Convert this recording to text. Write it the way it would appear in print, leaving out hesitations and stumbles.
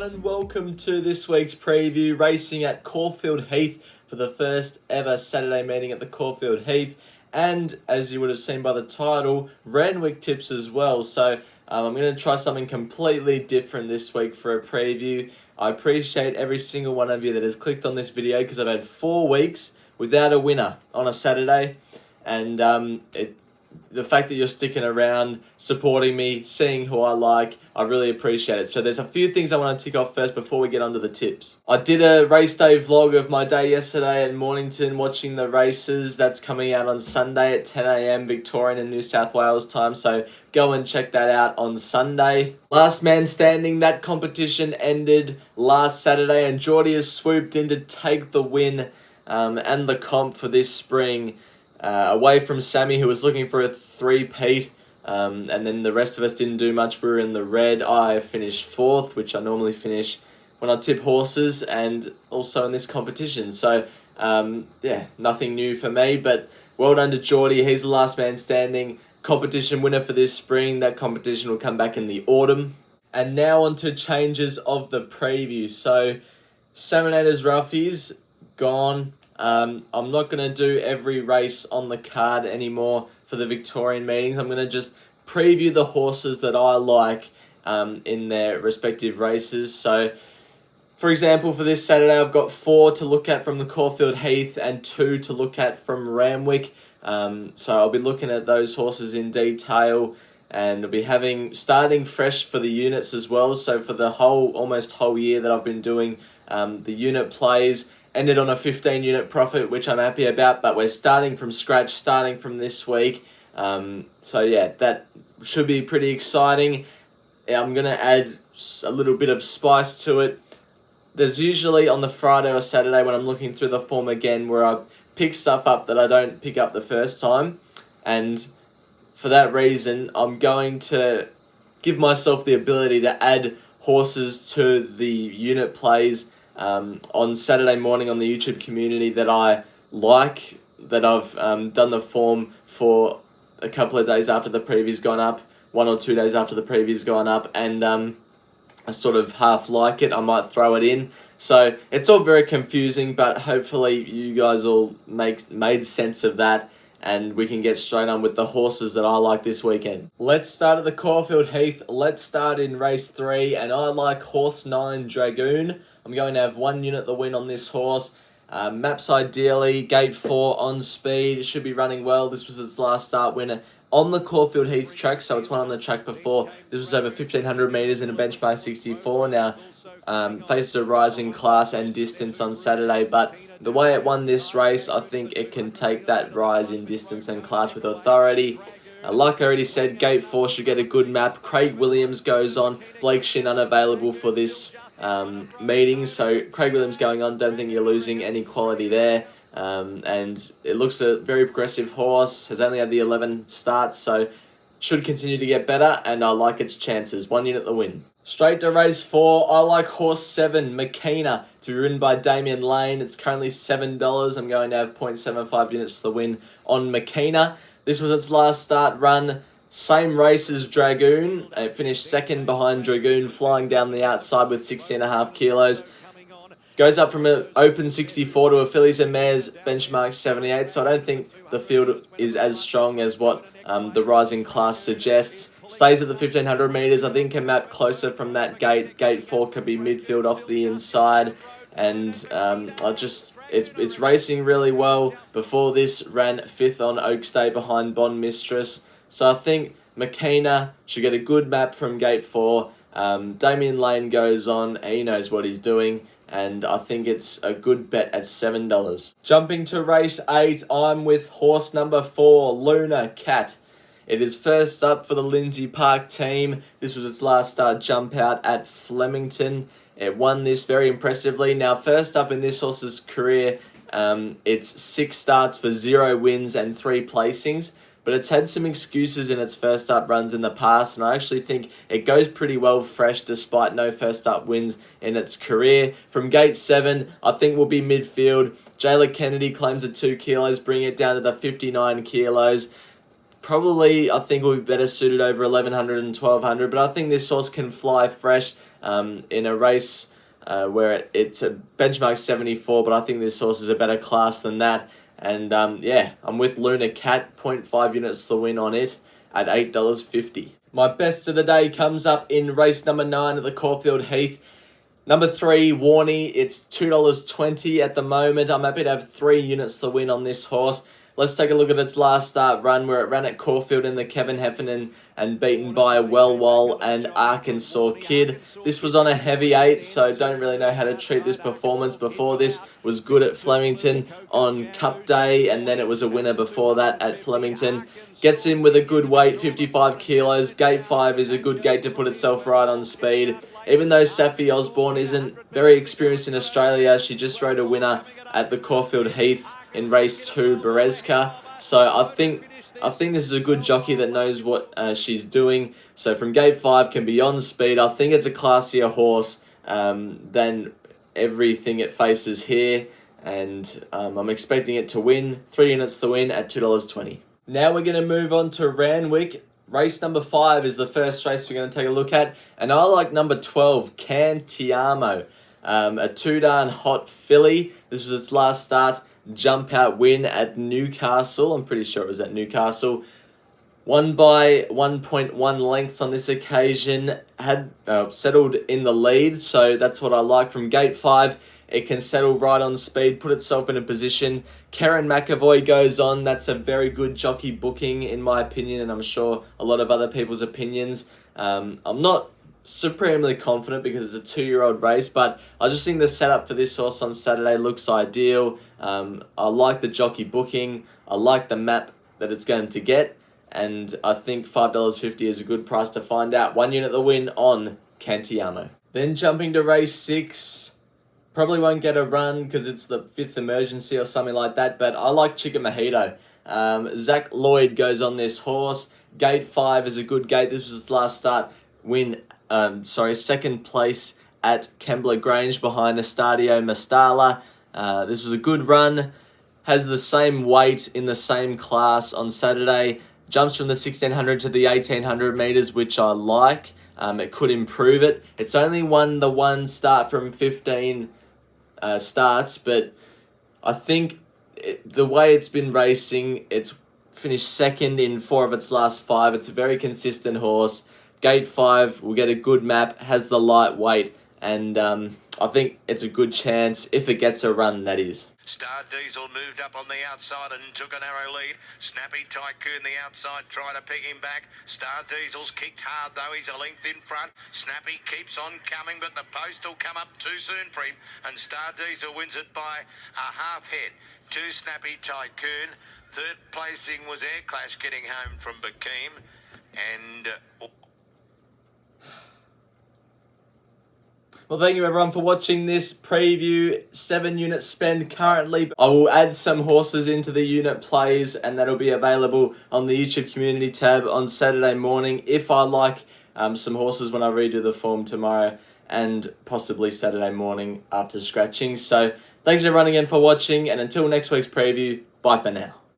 everyone, and welcome to this week's preview, racing at Caulfield Heath for the first ever Saturday meeting at the Caulfield Heath, and as you would have seen by the title, Randwick tips as well. So I'm going to try something completely different this week for a preview. I appreciate every single one of you that has clicked on this video because I've had 4 weeks without a winner on a Saturday, and the fact that you're sticking around, supporting me, seeing who I like, I really appreciate it. So there's a few things I want to tick off first before we get onto the tips. I did a race day vlog of my day yesterday at Mornington watching the races. That's coming out on Sunday at 10 a.m. Victorian and New South Wales time, so go and check that out on Sunday. Last man standing, that competition ended last Saturday, and Geordie has swooped in to take the win and the comp for this spring. Away from Sammy, who was looking for a three-peat, and then the rest of us didn't do much. We were in the red. I finished 4th, which I normally finish when I tip horses, and also in this competition. So, yeah, nothing new for me, but well done to Geordie. He's the last man standing. Competition winner for this spring. That competition will come back in the autumn. And now on to changes of the preview. So, Salmonators Roughies, gone. I'm not going to do every race on the card anymore for the Victorian meetings. I'm going to just preview the horses that I like in their respective races. So, for example, for this Saturday, I've got 4 to look at from the Caulfield Heath and 2 to look at from Randwick. So I'll be looking at those horses in detail, and I'll be starting fresh for the units as well. So for the almost whole year that I've been doing the unit plays, ended on a 15 unit profit, which I'm happy about, but we're starting from scratch, starting from this week. So yeah, that should be pretty exciting. I'm going to add a little bit of spice to it. There's usually on the Friday or Saturday when I'm looking through the form again where I pick stuff up that I don't pick up the first time. And for that reason, I'm going to give myself the ability to add horses to the unit plays on Saturday morning on the YouTube community that I like, that I've done the form for a couple of days after the preview's gone up, 1 or 2 days after the preview's gone up, and I sort of half like it. I might throw it in. So it's all very confusing, but hopefully you guys all made sense of that, and we can get straight on with the horses that I like this weekend. Let's start at the Caulfield Heath. Let's start in race 3, and I like horse 9 Dragoon. I'm going to have 1 unit the win on this horse. Maps ideally, gate 4 on speed. It should be running well. This was its last start winner on the Caulfield Heath track, so it's won on the track before. This was over 1,500 metres in a benchmark 64. Now, faces a rising class and distance on Saturday, but the way it won this race, I think it can take that rise in distance and class with authority. Like I already said, gate 4 should get a good map. Craig Williams goes on. Blake Shin unavailable for this meeting, so Craig Williams going on. Don't think you're losing any quality there. And it looks a very progressive horse. Has only had the 11 starts, so should continue to get better, and I like its chances. 1 unit the win. Straight to race 4, I like horse 7, Makina, to be ridden by Damien Lane. It's currently $7. I'm going to have 0.75 units to the win on Makina. This was its last start run. Same race as Dragoon. It finished 2nd behind Dragoon, flying down the outside with 60.5 kilos. Goes up from an open 64 to a fillies and mares benchmark 78, so I don't think the field is as strong as what the rising class suggests. Stays at the 1,500 metres. I think can map closer from that gate. Gate 4 could be midfield off the inside, and it's racing really well. Before this, ran 5th on Oaks Day behind Bond Mistress. So I think Makina should get a good map from gate 4. Damien Lane goes on. He knows what he's doing, and I think it's a good bet at $7. Jumping to race 8, I'm with horse number 4, Luna Cat. It is first up for the Lindsay Park team. This was its last start jump out at Flemington. It won this very impressively. Now, first up in this horse's career, it's 6 starts for 0 wins and 3 placings. But it's had some excuses in its first up runs in the past, and I actually think it goes pretty well fresh despite no first up wins in its career. From gate 7, I think will be midfield. Jayla Kennedy claims the 2 kilos, bring it down to the 59 kilos. probably I think will be better suited over 1100 and 1200, but I think this horse can fly fresh in a race where it's a benchmark 74, but I think this horse is a better class than that. And yeah, I'm with Luna Cat, 0.5 units to win on it at $8.50. My best of the day comes up in race number 9 at the Caulfield Heath. Number 3, Warney, it's $2.20 at the moment. I'm happy to have 3 units to win on this horse. Let's take a look at its last start run, where it ran at Caulfield in the Kevin Heffernan and beaten by Wellwall and Arkansas Kid. This was on a heavy 8, so don't really know how to treat this performance. Before this was good at Flemington on Cup Day, and then it was a winner before that at Flemington. Gets in with a good weight, 55 kilos. Gate 5 is a good gate to put itself right on speed. Even though Safi Osborne isn't very experienced in Australia, she just rode a winner at the Caulfield Heath in race 2, Berezka. So I think this is a good jockey that knows what she's doing. So from gate 5 can be on speed. I think it's a classier horse than everything it faces here. And I'm expecting it to win. 3 units to win at $2.20. Now we're going to move on to Randwick. Race number 5 is the first race we're going to take a look at. And I like number 12, Cantiamo. A 2-darn hot filly. This was its last start. Jump out win at Newcastle. I'm pretty sure it was at Newcastle. Won by 1.1 lengths on this occasion. Had settled in the lead, so that's what I like. From gate 5, it can settle right on speed, put itself in a position. Karen McAvoy goes on. That's a very good jockey booking, in my opinion, and I'm sure a lot of other people's opinions. I'm not supremely confident because it's a 2-year-old race, but I just think the setup for this horse on Saturday looks ideal. I like the jockey booking. I like the map that it's going to get, and I think $5.50 is a good price to find out. 1 unit the win on Cantiamo. Then jumping to race 6. Probably won't get a run because it's the 5th emergency or something like that, but I like Chicken Mojito. Zach Lloyd goes on this horse. Gate 5 is a good gate. This was his last start. Second place at Kembla Grange behind Estadio Mastala. This was a good run. Has the same weight in the same class on Saturday. Jumps from the 1600 to the 1800 meters, which I like. It could improve it. It's only won the 1 start from 15 starts, but I think the way it's been racing, it's finished second in 4 of its last 5. It's a very consistent horse. Gate 5 will get a good map, has the light weight, and I think it's a good chance if it gets a run, that is. Star Diesel moved up on the outside and took a narrow lead. Snappy Tycoon the outside trying to pick him back. Star Diesel's kicked hard though, he's a length in front. Snappy keeps on coming, but the post will come up too soon for him, and Star Diesel wins it by a half head to Snappy Tycoon. Third placing was Air Clash getting home from Bakeem, and well, thank you everyone for watching this preview. 7 unit spend currently. I will add some horses into the unit plays, and that'll be available on the YouTube community tab on Saturday morning if I like some horses when I redo the form tomorrow, and possibly Saturday morning after scratching. So thanks everyone again for watching, and until next week's preview, bye for now.